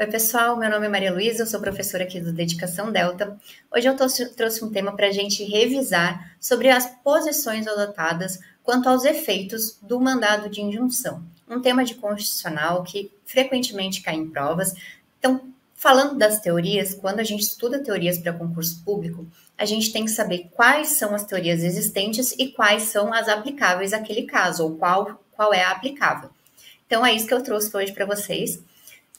Oi, pessoal, meu nome é Maria Luísa, eu sou professora aqui do Dedicação Delta. Hoje eu trouxe um tema para a gente revisar sobre as posições adotadas quanto aos efeitos do mandado de injunção. Um tema de constitucional que frequentemente cai em provas. Então, falando das teorias, quando a gente estuda teorias para concurso público, a gente tem que saber quais são as teorias existentes e quais são as aplicáveis àquele caso, ou qual é a aplicável. Então, é isso que eu trouxe hoje para vocês.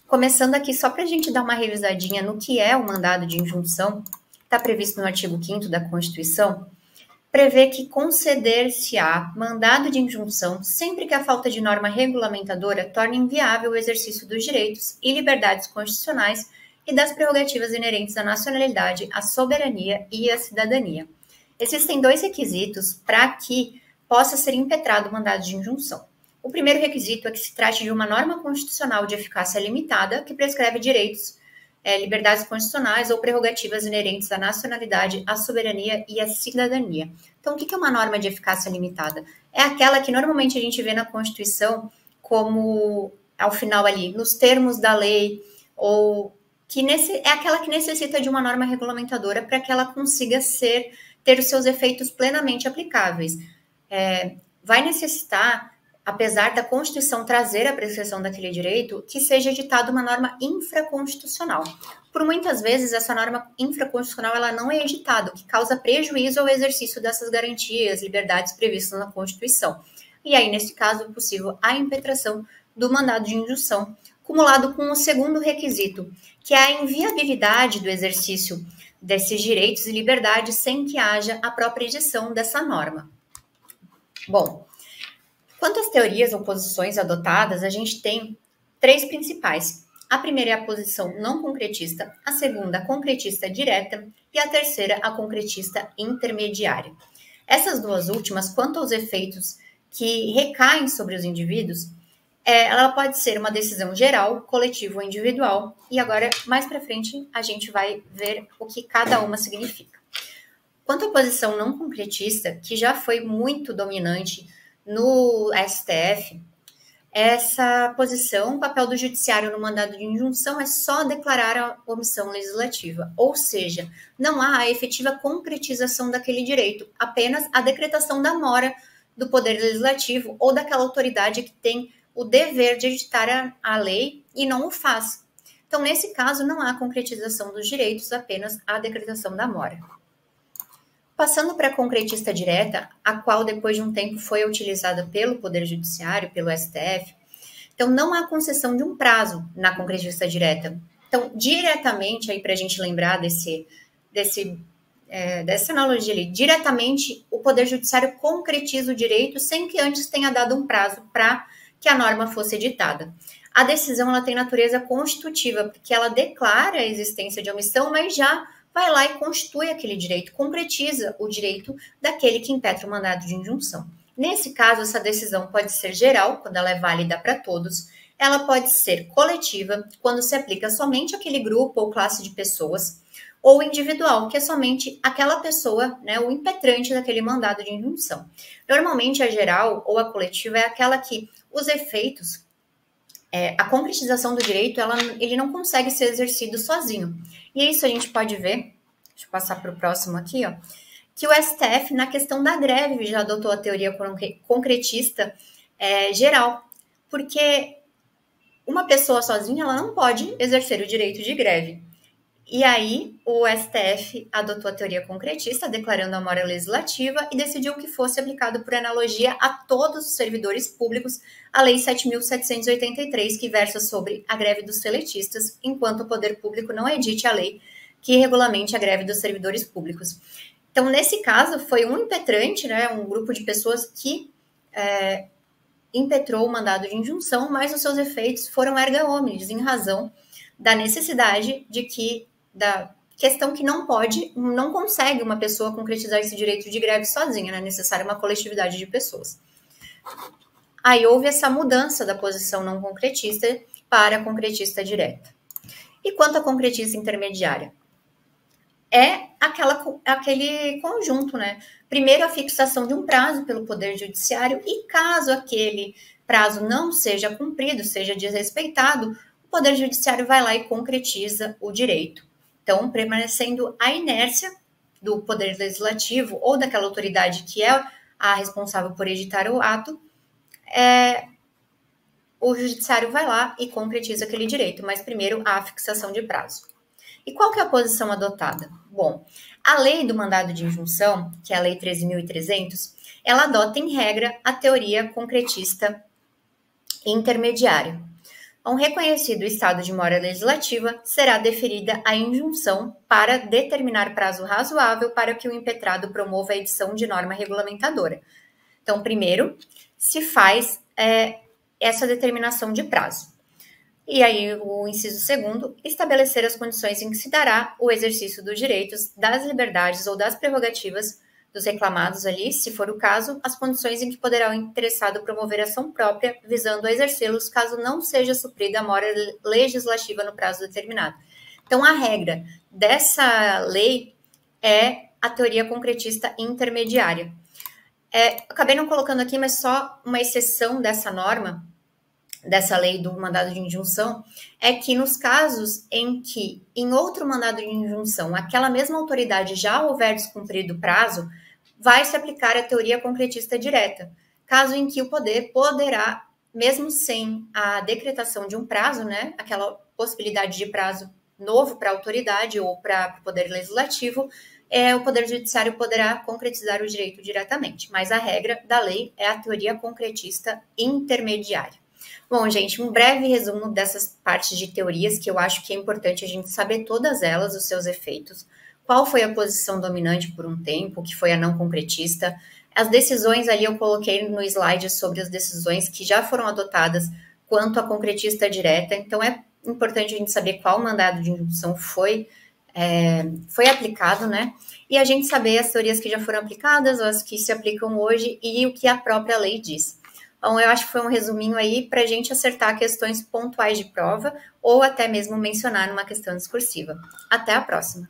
Começando aqui, só para a gente dar uma revisadinha no que é o mandado de injunção, está previsto no artigo 5º da Constituição, prevê que conceder-se-á mandado de injunção sempre que a falta de norma regulamentadora torne inviável o exercício dos direitos e liberdades constitucionais e das prerrogativas inerentes à nacionalidade, à soberania e à cidadania. Existem dois requisitos para que possa ser impetrado o mandado de injunção. O primeiro requisito é que se trate de uma norma constitucional de eficácia limitada que prescreve direitos, liberdades constitucionais ou prerrogativas inerentes à nacionalidade, à soberania e à cidadania. Então, o que é uma norma de eficácia limitada? É aquela que normalmente a gente vê na Constituição como, ao final ali, nos termos da lei, ou é aquela que necessita de uma norma regulamentadora para que ela consiga ter os seus efeitos plenamente aplicáveis. Vai necessitar, apesar da Constituição trazer a prescrição daquele direito, que seja editada uma norma infraconstitucional. Por muitas vezes, essa norma infraconstitucional ela não é editada, o que causa prejuízo ao exercício dessas garantias, liberdades previstas na Constituição. E aí, nesse caso, é possível a impetração do mandado de injunção, cumulado com o segundo requisito, que é a inviabilidade do exercício desses direitos e liberdades sem que haja a própria edição dessa norma. Bom, quanto às teorias ou posições adotadas, a gente tem três principais. A primeira é a posição não concretista, a segunda, a concretista direta, e a terceira, a concretista intermediária. Essas duas últimas, quanto aos efeitos que recaem sobre os indivíduos, ela pode ser uma decisão geral, coletiva ou individual, e agora, mais para frente, a gente vai ver o que cada uma significa. Quanto à posição não concretista, que já foi muito dominante no STF, essa posição, o papel do judiciário no mandado de injunção é só declarar a omissão legislativa, ou seja, não há a efetiva concretização daquele direito, apenas a decretação da mora do poder legislativo ou daquela autoridade que tem o dever de editar a lei e não o faz. Então, nesse caso, não há concretização dos direitos, apenas a decretação da mora. Passando para a concretista direta, a qual depois de um tempo foi utilizada pelo Poder Judiciário, pelo STF, então não há concessão de um prazo na concretista direta. Então, diretamente, aí para a gente lembrar dessa analogia ali, diretamente o Poder Judiciário concretiza o direito sem que antes tenha dado um prazo para que a norma fosse editada. A decisão ela tem natureza constitutiva, porque ela declara a existência de omissão, mas já vai lá e constitui aquele direito, concretiza o direito daquele que impetra o mandado de injunção. Nesse caso, essa decisão pode ser geral, quando ela é válida para todos, ela pode ser coletiva, quando se aplica somente àquele grupo ou classe de pessoas, ou individual, que é somente aquela pessoa, né, o impetrante daquele mandado de injunção. Normalmente, a geral ou a coletiva é aquela que os efeitos, a concretização do direito, ele não consegue ser exercido sozinho. E isso a gente pode ver, deixa eu passar para o próximo aqui, ó, que o STF, na questão da greve, já adotou a teoria concretista geral, porque uma pessoa sozinha ela não pode exercer o direito de greve. E aí, o STF adotou a teoria concretista, declarando a mora legislativa e decidiu que fosse aplicado por analogia a todos os servidores públicos a Lei 7.783, que versa sobre a greve dos seletistas, enquanto o poder público não edite a lei que regulamente a greve dos servidores públicos. Então, nesse caso, foi um impetrante, né, um grupo de pessoas que impetrou o mandado de injunção, mas os seus efeitos foram erga omnes, em razão da necessidade da questão que não consegue uma pessoa concretizar esse direito de greve sozinha, né? É necessária uma coletividade de pessoas. Aí houve essa mudança da posição não concretista para a concretista direta. E quanto à concretista intermediária? É aquele conjunto, né? Primeiro, a fixação de um prazo pelo Poder Judiciário e caso aquele prazo não seja cumprido, seja desrespeitado, o Poder Judiciário vai lá e concretiza o direito. Então, permanecendo a inércia do Poder Legislativo ou daquela autoridade que é a responsável por editar o ato, o Judiciário vai lá e concretiza aquele direito, mas primeiro há a fixação de prazo. E qual que é a posição adotada? Bom, a lei do mandado de injunção, que é a Lei 13.300, ela adota em regra a teoria concretista intermediária. A um reconhecido estado de mora legislativa, será deferida a injunção para determinar prazo razoável para que o impetrado promova a edição de norma regulamentadora. Então, primeiro, se faz essa determinação de prazo. E aí, o inciso segundo, estabelecer as condições em que se dará o exercício dos direitos, das liberdades ou das prerrogativas dos reclamados ali, se for o caso, as condições em que poderá o interessado promover ação própria, visando a exercê-los caso não seja suprida a mora legislativa no prazo determinado. Então, a regra dessa lei é a teoria concretista intermediária. Acabei não colocando aqui, mas só uma exceção dessa norma, dessa lei do mandado de injunção, é que nos casos em que em outro mandado de injunção aquela mesma autoridade já houver descumprido o prazo, vai se aplicar a teoria concretista direta, caso em que o poder poderá, mesmo sem a decretação de um prazo, né, aquela possibilidade de prazo novo para a autoridade ou para o poder legislativo, o Poder Judiciário poderá concretizar o direito diretamente, mas a regra da lei é a teoria concretista intermediária. Bom, gente, um breve resumo dessas partes de teorias que eu acho que é importante a gente saber todas elas, os seus efeitos, qual foi a posição dominante por um tempo, que foi a não concretista. As decisões ali eu coloquei no slide sobre as decisões que já foram adotadas quanto à concretista direta, então é importante a gente saber qual mandado de injunção foi aplicado, né? E a gente saber as teorias que já foram aplicadas, as que se aplicam hoje e o que a própria lei diz. Então, eu acho que foi um resuminho aí para a gente acertar questões pontuais de prova ou até mesmo mencionar numa questão discursiva. Até a próxima!